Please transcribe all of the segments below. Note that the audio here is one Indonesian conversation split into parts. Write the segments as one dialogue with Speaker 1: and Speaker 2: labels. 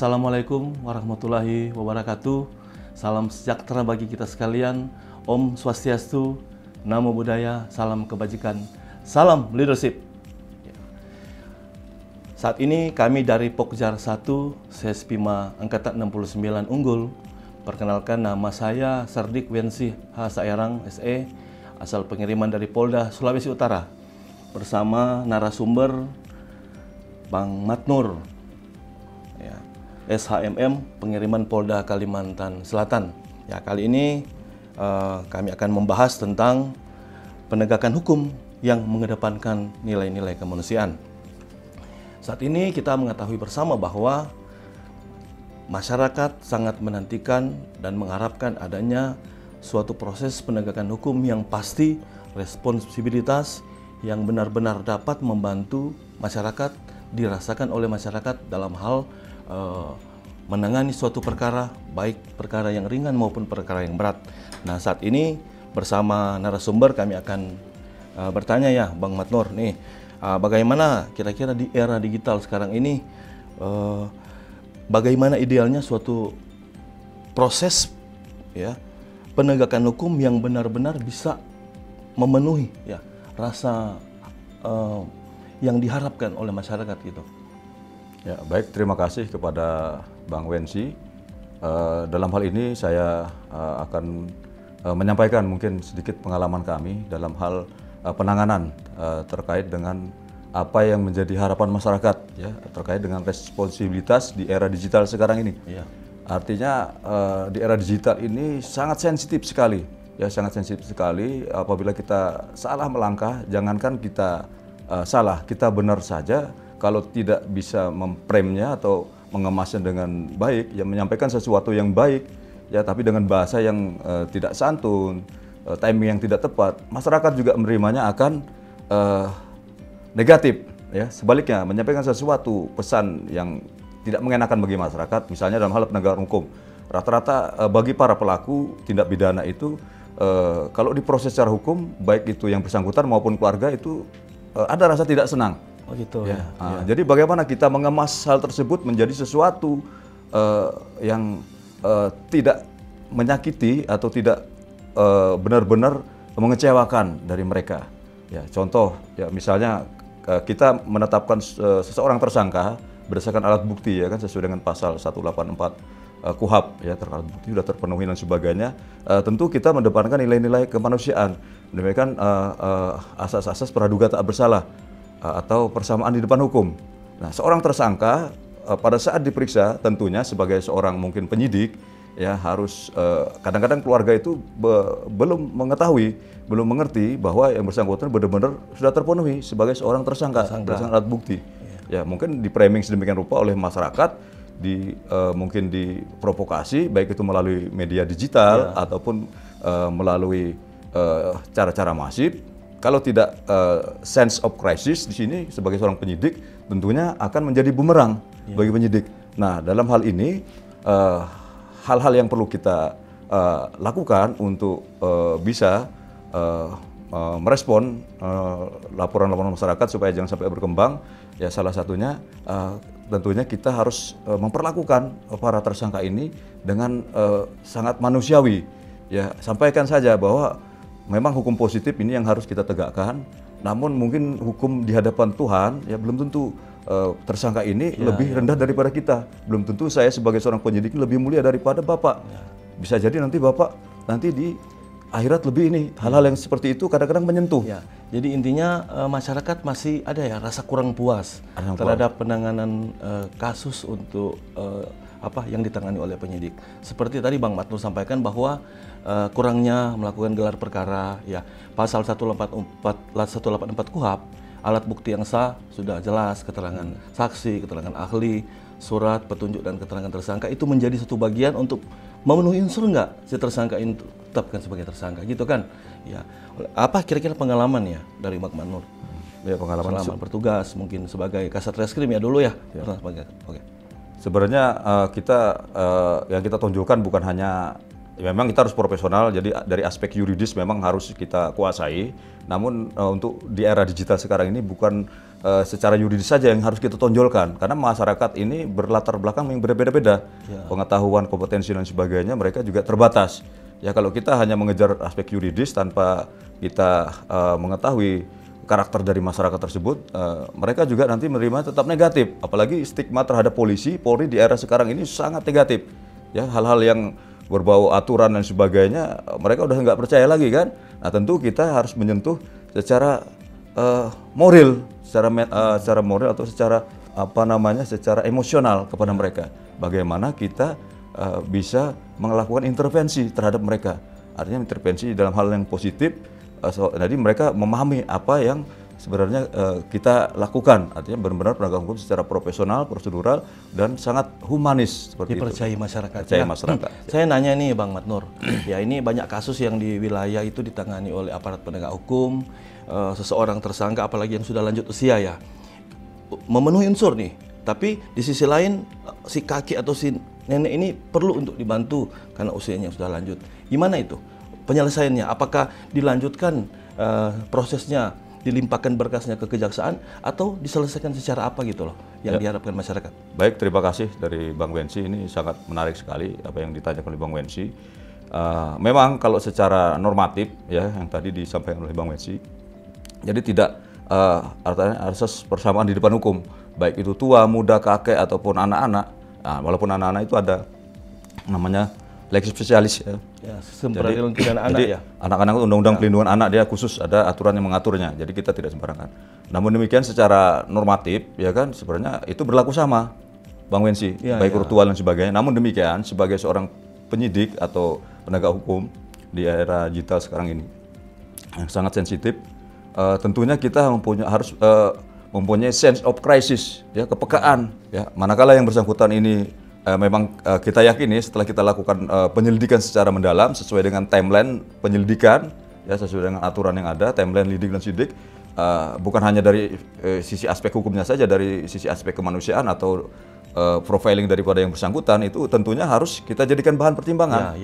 Speaker 1: Assalamualaikum warahmatullahi wabarakatuh. Salam sejahtera bagi kita sekalian. Om Swastiastu, Namo Buddhaya, salam kebajikan, salam leadership. Saat ini kami dari Pokjar 1, Sespima Angkatan 69 Unggul. Perkenalkan, nama saya Sardik Wensi H. Saerang, SE, asal pengiriman dari Polda Sulawesi Utara. Bersama narasumber Bang Matnur, ya, SHMM pengiriman Polda Kalimantan Selatan. Ya, kali ini kami akan membahas tentang penegakan hukum yang mengedepankan nilai-nilai kemanusiaan. Saat ini kita mengetahui bersama bahwa masyarakat sangat menantikan dan mengharapkan adanya suatu proses penegakan hukum yang pasti, responsibilitas yang benar-benar dapat membantu masyarakat, dirasakan oleh masyarakat dalam hal menangani suatu perkara, baik perkara yang ringan maupun perkara yang berat. Nah, saat ini bersama narasumber kami akan bertanya ya, Bang Matnur, nih bagaimana kira-kira di era digital sekarang ini, bagaimana idealnya suatu proses ya penegakan hukum yang benar-benar bisa memenuhi ya rasa yang diharapkan oleh masyarakat gitu.
Speaker 2: Ya, baik, terima kasih kepada Bang Wensi. Dalam hal ini saya akan menyampaikan mungkin sedikit pengalaman kami dalam hal penanganan terkait dengan apa yang menjadi harapan masyarakat ya terkait dengan responsibilitas di era digital sekarang ini.
Speaker 1: Ya.
Speaker 2: Artinya di era digital ini sangat sensitif sekali, ya sangat sensitif sekali. Apabila kita salah melangkah, jangankan kita salah, kita benar saja. Kalau tidak bisa memframe-nya atau mengemasnya dengan baik, ya menyampaikan sesuatu yang baik, ya tapi dengan bahasa yang tidak santun, timing yang tidak tepat, masyarakat juga menerimanya akan negatif. Ya, sebaliknya menyampaikan sesuatu pesan yang tidak mengenakan bagi masyarakat, misalnya dalam hal penegakan hukum, rata-rata bagi para pelaku tindak pidana itu kalau diproses secara hukum, baik itu yang bersangkutan maupun keluarga itu ada rasa tidak senang.
Speaker 1: Oh gitu
Speaker 2: ya.
Speaker 1: Ya.
Speaker 2: Jadi bagaimana kita mengemas hal tersebut menjadi sesuatu yang tidak menyakiti atau tidak benar-benar mengecewakan dari mereka. Ya, contoh ya misalnya kita menetapkan seseorang tersangka berdasarkan alat bukti ya kan sesuai dengan pasal 184 KUHP ya, alat bukti sudah terpenuhi dan sebagainya. Tentu kita mendepankan nilai-nilai kemanusiaan, demikian asas-asas praduga tak bersalah atau persamaan di depan hukum. Nah, seorang tersangka pada saat diperiksa tentunya sebagai seorang mungkin penyidik ya harus kadang-kadang keluarga itu belum mengetahui, belum mengerti bahwa yang bersangkutan benar-benar sudah terpenuhi sebagai seorang tersangka berdasarkan alat bukti. Ya, mungkin di framing sedemikian rupa oleh masyarakat, mungkin diprovokasi baik itu melalui media digital ataupun melalui cara-cara masif. Kalau tidak sense of crisis di sini sebagai seorang penyidik tentunya akan menjadi bumerang bagi penyidik. Nah, dalam hal ini hal-hal yang perlu kita lakukan untuk bisa merespon laporan-laporan masyarakat supaya jangan sampai berkembang, ya salah satunya tentunya kita harus memperlakukan para tersangka ini dengan sangat manusiawi. Ya, sampaikan saja bahwa memang hukum positif ini yang harus kita tegakkan, namun mungkin hukum di hadapan Tuhan ya belum tentu tersangka ini lebih rendah daripada kita. Belum tentu saya sebagai seorang penyidik lebih mulia daripada Bapak. Bisa jadi nanti Bapak nanti di akhirat lebih ini. Hal-hal yang seperti itu kadang-kadang menyentuh.
Speaker 1: Ya, jadi intinya masyarakat masih ada ya rasa kurang puas terhadap penanganan kasus untuk apa yang ditangani oleh penyidik. Seperti tadi Bang Matnur sampaikan bahwa kurangnya melakukan gelar perkara, ya pasal 184 KUHP, alat bukti yang sah sudah jelas, keterangan saksi, keterangan ahli, surat petunjuk dan keterangan tersangka itu menjadi satu bagian untuk memenuhi unsur nggak si tersangka ini tetapkan sebagai tersangka, gitu kan? Ya, apa kira-kira pengalaman ya dari Bang Matnur?
Speaker 2: Ya, pengalaman
Speaker 1: bertugas mungkin sebagai Kasat Reskrim ya dulu ya. Oke.
Speaker 2: Sebenarnya kita yang kita tonjolkan bukan hanya memang kita harus profesional, jadi dari aspek yuridis memang harus kita kuasai. Namun untuk di era digital sekarang ini bukan secara yuridis saja yang harus kita tonjolkan, karena masyarakat ini berlatar belakang yang berbeda-beda, pengetahuan, kompetensi dan sebagainya mereka juga terbatas. Ya kalau kita hanya mengejar aspek yuridis tanpa kita mengetahui karakter dari masyarakat tersebut, mereka juga nanti menerima tetap negatif. Apalagi stigma terhadap polisi, Polri di era sekarang ini sangat negatif. Ya hal-hal yang berbau aturan dan sebagainya, mereka udah nggak percaya lagi kan. Nah tentu kita harus menyentuh secara moral, secara moral atau secara secara emosional kepada mereka. Bagaimana kita bisa melakukan intervensi terhadap mereka. Artinya intervensi dalam hal yang positif. Jadi mereka memahami apa yang sebenarnya kita lakukan, artinya benar-benar penegak hukum secara profesional, prosedural, dan sangat humanis seperti
Speaker 1: dipercayai
Speaker 2: itu.
Speaker 1: Masyarakat.
Speaker 2: Percaya masyarakat.
Speaker 1: Saya nanya nih Bang Matnur, ya ini banyak kasus yang di wilayah itu ditangani oleh aparat penegak hukum, seseorang tersangka apalagi yang sudah lanjut usia ya, memenuhi unsur nih, tapi di sisi lain si kakek atau si nenek ini perlu untuk dibantu karena usianya sudah lanjut. Gimana itu penyelesaiannya? Apakah dilanjutkan prosesnya, dilimpahkan berkasnya ke kejaksaan atau diselesaikan secara apa gitu loh yang diharapkan masyarakat?
Speaker 2: Baik, terima kasih dari Bang Wensi, ini sangat menarik sekali apa yang ditanyakan oleh Bang Wensi. Memang kalau secara normatif ya yang tadi disampaikan oleh Bang Wensi, jadi tidak artinya asas persamaan di depan hukum, baik itu tua, muda, kakek ataupun anak-anak. Nah, walaupun anak-anak itu ada namanya lex spesialis ya.
Speaker 1: Ya, sistem peradilan pidana anak ya.
Speaker 2: Anak-anak itu undang-undang pelindungan anak dia khusus ada aturan yang mengaturnya. Jadi kita tidak sembarangan. Namun demikian secara normatif ya kan sebenarnya itu berlaku sama Bang Wensi, baik virtual dan sebagainya. Namun demikian sebagai seorang penyidik atau penegak hukum di era digital sekarang ini yang sangat sensitif, tentunya kita harus mempunyai sense of crisis ya, kepekaan ya. Manakala yang bersangkutan ini memang kita yakini setelah kita lakukan penyelidikan secara mendalam sesuai dengan timeline penyelidikan ya, sesuai dengan aturan yang ada, timeline lidik dan sidik, bukan hanya dari sisi aspek hukumnya saja, dari sisi aspek kemanusiaan atau profiling daripada yang bersangkutan itu tentunya harus kita jadikan bahan pertimbangan.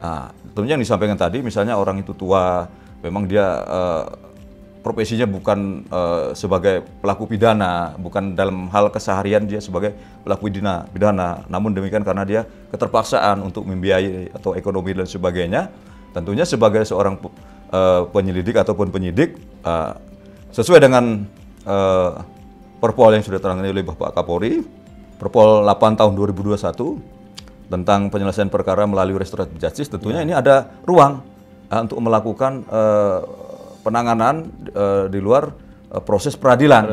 Speaker 2: Nah, tentunya yang disampaikan tadi, misalnya orang itu tua, memang dia profesinya bukan sebagai pelaku pidana, bukan dalam hal keseharian dia sebagai pelaku pidana. Namun demikian karena dia keterpaksaan untuk membiayai atau ekonomi dan sebagainya, tentunya sebagai seorang penyelidik ataupun penyidik, sesuai dengan Perpol yang sudah terangkan oleh Bapak Kapolri, Perpol 8 tahun 2021 tentang penyelesaian perkara melalui restoratif justice, tentunya ini ada ruang untuk melakukan penanganan di luar proses peradilan.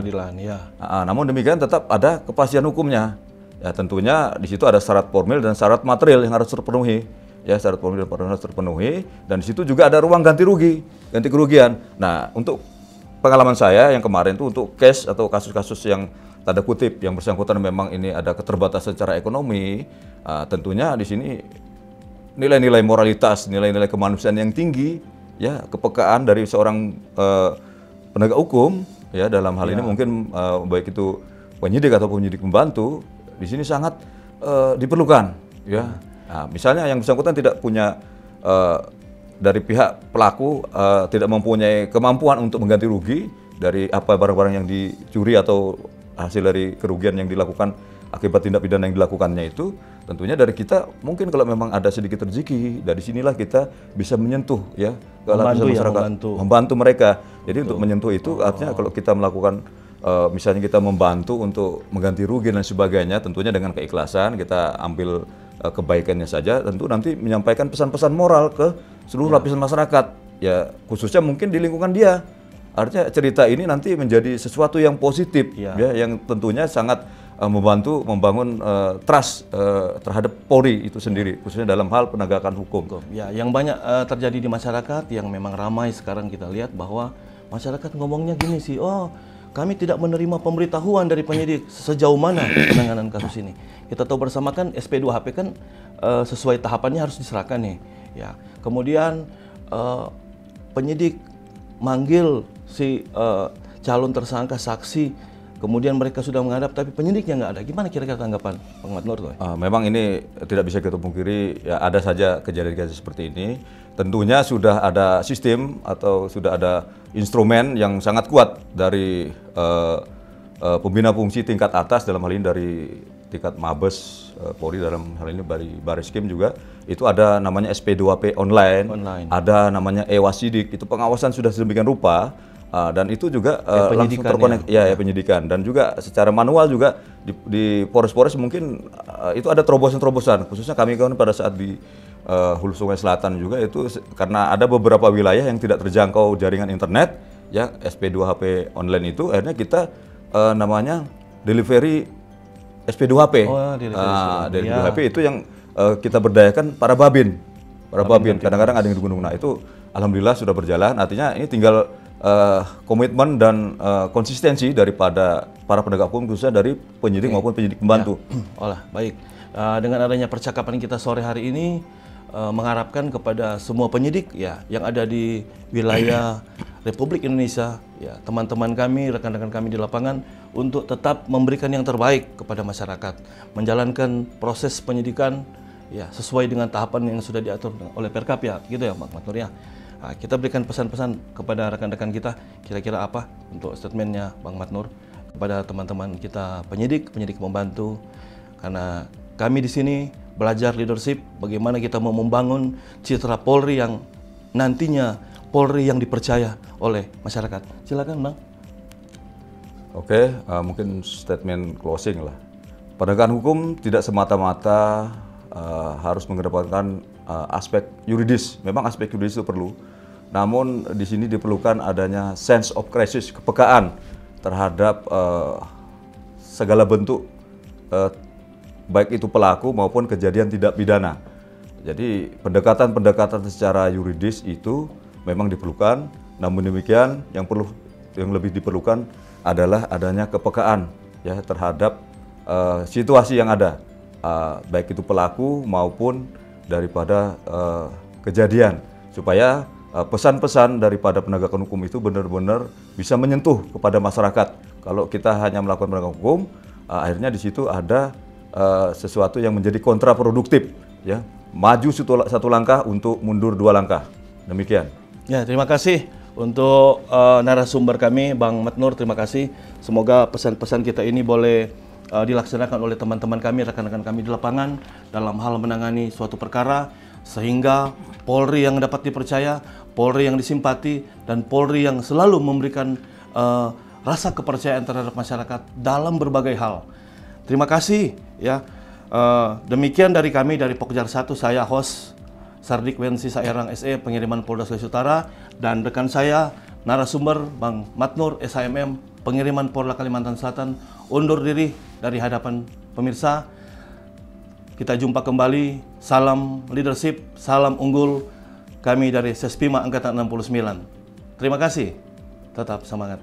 Speaker 2: Namun demikian tetap ada kepastian hukumnya. Ya tentunya di situ ada syarat formil dan syarat material yang harus terpenuhi. Ya syarat formil dan material harus terpenuhi, dan di situ juga ada ruang ganti rugi, ganti kerugian. Nah untuk pengalaman saya yang kemarin itu untuk case atau kasus-kasus yang tanda kutip yang bersangkutan memang ini ada keterbatasan secara ekonomi, tentunya di sini nilai-nilai moralitas, nilai-nilai kemanusiaan yang tinggi, ya kepekaan dari seorang penegak hukum ya dalam hal ini mungkin baik itu penyidik atau penyidik pembantu di sini sangat diperlukan ya. Nah, misalnya yang bersangkutan tidak punya dari pihak pelaku tidak mempunyai kemampuan untuk mengganti rugi dari apa barang-barang yang dicuri atau hasil dari kerugian yang dilakukan akibat tindak pidana yang dilakukannya itu, tentunya dari kita mungkin kalau memang ada sedikit rezeki, dari sinilah kita bisa menyentuh ya ke lapisan masyarakat, membantu mereka. Jadi untuk menyentuh itu artinya kalau kita melakukan misalnya kita membantu untuk mengganti rugi dan sebagainya, tentunya dengan keikhlasan kita ambil kebaikannya saja, tentu nanti menyampaikan pesan-pesan moral ke seluruh lapisan masyarakat ya, khususnya mungkin di lingkungan dia. Artinya cerita ini nanti menjadi sesuatu yang positif ya, yang tentunya sangat membantu membangun trust terhadap Polri itu sendiri, khususnya dalam hal penegakan hukum.
Speaker 1: Ya, yang banyak terjadi di masyarakat yang memang ramai sekarang kita lihat bahwa masyarakat ngomongnya gini sih, oh kami tidak menerima pemberitahuan dari penyidik sejauh mana penanganan kasus ini. Kita tahu bersama kan SP2HP kan sesuai tahapannya harus diserahkan nih. Ya, kemudian penyidik manggil si calon tersangka saksi kemudian mereka sudah menghadap tapi penyidiknya nggak ada. Gimana kira-kira tanggapan Bang Matnur?
Speaker 2: Memang ini tidak bisa kita pungkiri, ya ada saja kejadian-kejadian seperti ini. Tentunya sudah ada sistem atau sudah ada instrumen yang sangat kuat dari pembina fungsi tingkat atas, dalam hal ini dari tingkat Mabes Polri, dalam hal ini dari Bariskim juga. Itu ada namanya SP2P online. Ada namanya e-wasidik, itu pengawasan sudah sedemikian rupa. Dan itu juga langsung terkonek, ya penyidikan, dan juga secara manual juga di Polres-Polres mungkin itu ada terobosan-terobosan, khususnya kami kan pada saat di Hulu Sungai Selatan juga itu karena ada beberapa wilayah yang tidak terjangkau jaringan internet, ya SP2HP online itu akhirnya kita namanya delivery SP2HP. SP2HP itu yang kita berdayakan para babin, kadang-kadang ada yang di gunung. Nah itu alhamdulillah sudah berjalan, artinya ini tinggal komitmen dan konsistensi daripada para penegak hukum, khususnya dari penyidik maupun penyidik pembantu.
Speaker 1: Olah, baik. Dengan adanya percakapan kita sore hari ini, mengharapkan kepada semua penyidik ya yang ada di wilayah Republik Indonesia, ya teman-teman kami, rekan-rekan kami di lapangan untuk tetap memberikan yang terbaik kepada masyarakat, menjalankan proses penyidikan ya sesuai dengan tahapan yang sudah diatur oleh Perkap ya, gitu ya Bang Matnur ya. Nah, kita berikan pesan-pesan kepada rekan-rekan kita, kira-kira apa untuk statementnya Bang Matnur kepada teman-teman kita penyidik membantu, karena kami di sini belajar leadership, bagaimana kita mau membangun citra Polri yang nantinya Polri yang dipercaya oleh masyarakat. Silakan Bang.
Speaker 2: Oke, mungkin statement closing lah. Penegakan hukum tidak semata-mata harus mengedepankan aspek yuridis. Memang aspek yuridis itu perlu. Namun di sini diperlukan adanya sense of crisis, kepekaan terhadap segala bentuk baik itu pelaku maupun kejadian tidak pidana. Jadi pendekatan-pendekatan secara yuridis itu memang diperlukan. Namun demikian yang lebih diperlukan adalah adanya kepekaan ya terhadap situasi yang ada, baik itu pelaku maupun daripada kejadian, supaya pesan-pesan daripada penegakan hukum itu benar-benar bisa menyentuh kepada masyarakat. Kalau kita hanya melakukan penegakan hukum, akhirnya di situ ada sesuatu yang menjadi kontraproduktif, ya, maju satu langkah untuk mundur dua langkah. Demikian.
Speaker 1: Ya, terima kasih untuk narasumber kami Bang Matnur. Terima kasih. Semoga pesan-pesan kita ini boleh dilaksanakan oleh teman-teman kami, rekan-rekan kami di lapangan dalam hal menangani suatu perkara, sehingga Polri yang dapat dipercaya, Polri yang disimpati, dan Polri yang selalu memberikan rasa kepercayaan terhadap masyarakat dalam berbagai hal. Terima kasih ya. Demikian dari kami dari Pokjar 1, saya host Sardik Wensi Saerang SE, pengiriman Polda Sulawesi Utara, dan rekan saya narasumber Bang Matnur SHMM, pengiriman Polda Kalimantan Selatan, undur diri dari hadapan pemirsa. Kita jumpa kembali. Salam leadership, salam unggul kami dari Sespima Angkatan 69. Terima kasih. Tetap semangat.